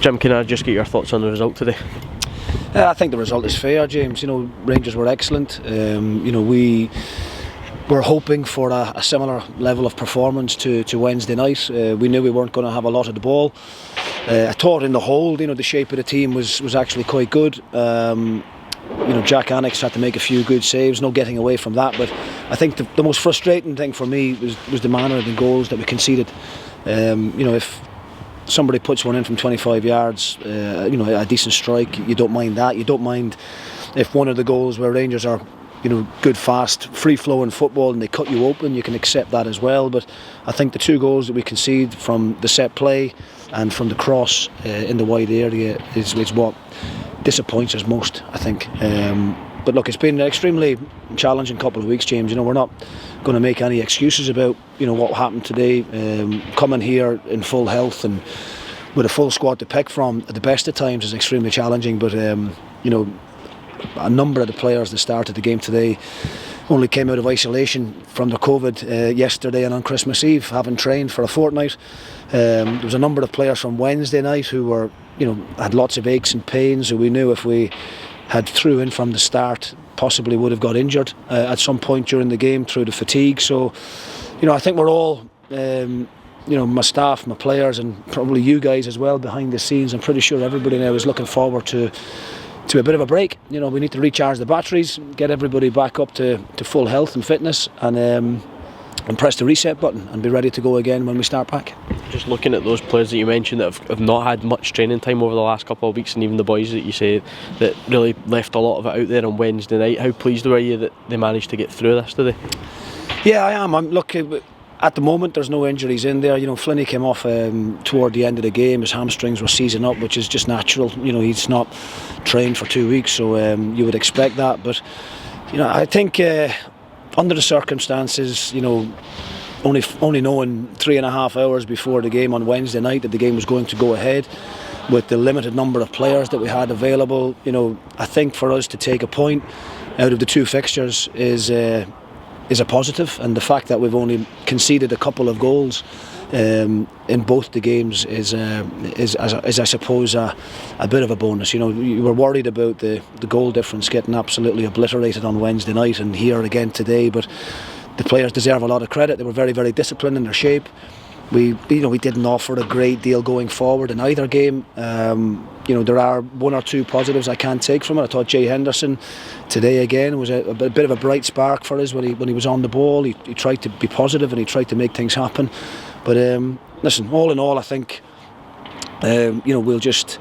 Jim, can I just get your thoughts on the result today? I think the result is fair, James. Rangers were excellent. We were hoping for a similar level of performance to Wednesday night. We knew we weren't going to have a lot of the ball. I thought in the whole, the shape of the team was actually quite good. Jack Annex had to make a few good saves, no getting away from that. But I think the most frustrating thing for me was the manner of the goals that we conceded. If somebody puts one in from 25 yards, a decent strike, you don't mind that. You don't mind if one of the goals where Rangers are, good, fast, free-flowing football and they cut you open, you can accept that as well. But I think the two goals that we concede from the set play and from the cross in the wide area is what disappoints us most, I think. But look, it's been an extremely challenging couple of weeks, James. We're not going to make any excuses about what happened today. Coming here in full health and with a full squad to pick from at the best of times is extremely challenging. But a number of the players that started the game today only came out of isolation from the COVID yesterday and on Christmas Eve, having trained for a fortnight. There was a number of players from Wednesday night who were, had lots of aches and pains, who we knew if we had threw in from the start possibly would have got injured at some point during the game through the fatigue. So, I think we're all, my staff, my players, and probably you guys as well behind the scenes, I'm pretty sure everybody now is looking forward to a bit of a break. We need to recharge the batteries, get everybody back up to full health and fitness, and press the reset button and be ready to go again when we start back. Just looking at those players that you mentioned that have not had much training time over the last couple of weeks, and even the boys that you say that really left a lot of it out there on Wednesday night, how pleased were you that they managed to get through this today? Yeah, I am. I'm looking. At the moment, there's no injuries in there. Flinney came off toward the end of the game. His hamstrings were seizing up, which is just natural. He's not trained for 2 weeks, so you would expect that. But I think under the circumstances, only knowing 3.5 hours before the game on Wednesday night that the game was going to go ahead, with the limited number of players that we had available, I think for us to take a point out of the two fixtures is a positive, and the fact that we've only conceded a couple of goals in both the games is I suppose a bit of a bonus. You were worried about the goal difference getting absolutely obliterated on Wednesday night and here again today, but the players deserve a lot of credit. They were very, very disciplined in their shape. We didn't offer a great deal going forward in either game. There are one or two positives I can take from it. I thought Jay Henderson today again was a bit of a bright spark for us when he was on the ball. He tried to be positive and he tried to make things happen. But listen, all in all, I think we'll just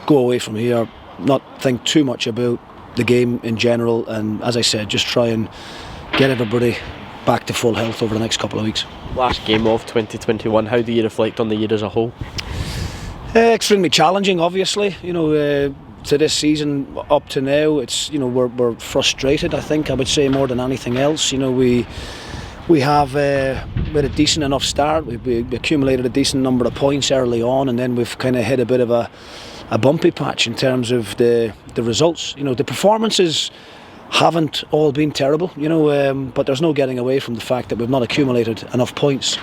go away from here, not think too much about the game in general, and as I said, just try and get everybody back to full health over the next couple of weeks. Last game of 2021, how do you reflect on the year as a whole? Extremely challenging, obviously. To this season up to now, it's we're frustrated. I think I would say more than anything else. We had a decent enough start. We accumulated a decent number of points early on, and then we've kind of hit a bit of a bumpy patch in terms of the results. The performances haven't all been terrible, but there's no getting away from the fact that we've not accumulated enough points.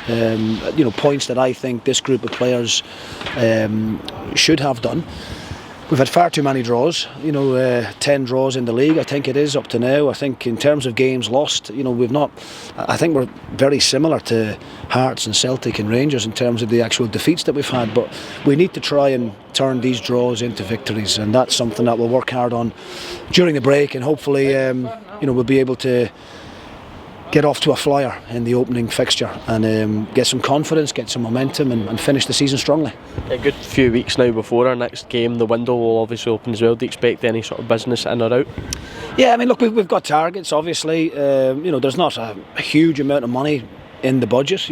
Points that I think this group of players should have done. We've had far too many draws, 10 draws in the league, I think it is up to now. I think in terms of games lost, we've not. I think we're very similar to Hearts and Celtic and Rangers in terms of the actual defeats that we've had, but we need to try and turn these draws into victories, and that's something that we'll work hard on during the break, and hopefully we'll be able to get off to a flyer in the opening fixture and get some confidence, get some momentum, and finish the season strongly. A good few weeks now before our next game. The window will obviously open as well. Do you expect any sort of business in or out? Yeah, I mean, look, we've got targets, obviously. There's not a huge amount of money in the budget.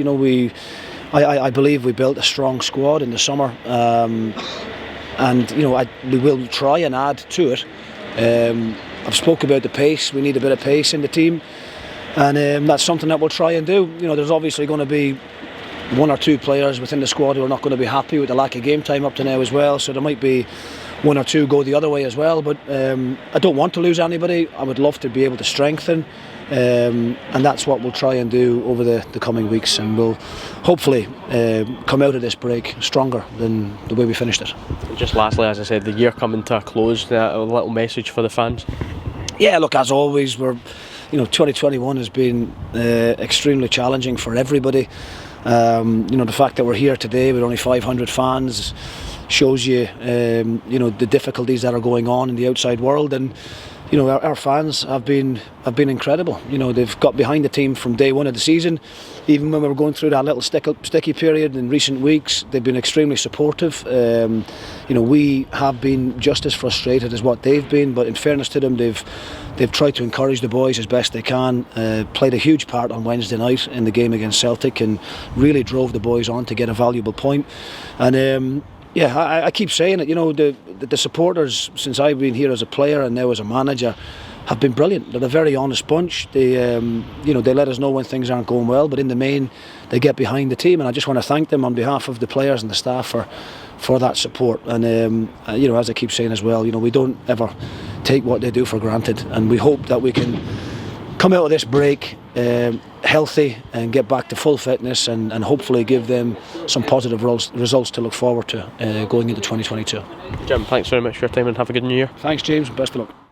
I believe we built a strong squad in the summer, and we will try and add to it. I've spoke about the pace. We need a bit of pace in the team, and that's something that we'll try and do. There's obviously going to be one or two players within the squad who are not going to be happy with the lack of game time up to now as well, so there might be one or two go the other way as well. But I don't want to lose anybody. I would love to be able to strengthen, and that's what we'll try and do over the coming weeks, and we'll hopefully come out of this break stronger than the way we finished it. Just lastly, as I said, the year coming to a close, a little message for the fans. Yeah, look, as always, 2021 has been extremely challenging for everybody. The fact that we're here today with only 500 fans shows you, the difficulties that are going on in the outside world, and our fans have been incredible. They've got behind the team from day one of the season. Even when we were going through that little sticky period in recent weeks, they've been extremely supportive. We have been just as frustrated as what they've been, but in fairness to them, they've tried to encourage the boys as best they can. Played a huge part on Wednesday night in the game against Celtic, and really drove the boys on to get a valuable point. And I keep saying it. The supporters, since I've been here as a player and now as a manager, have been brilliant. They're a very honest bunch. They let us know when things aren't going well, but in the main, they get behind the team, and I just want to thank them on behalf of the players and the staff for that support. And as I keep saying as well, we don't ever take what they do for granted, and we hope that we can come out of this break healthy and get back to full fitness, and hopefully give them some positive results to look forward to going into 2022. Jim, thanks very much for your time, and have a good new year. Thanks, James. Best of luck.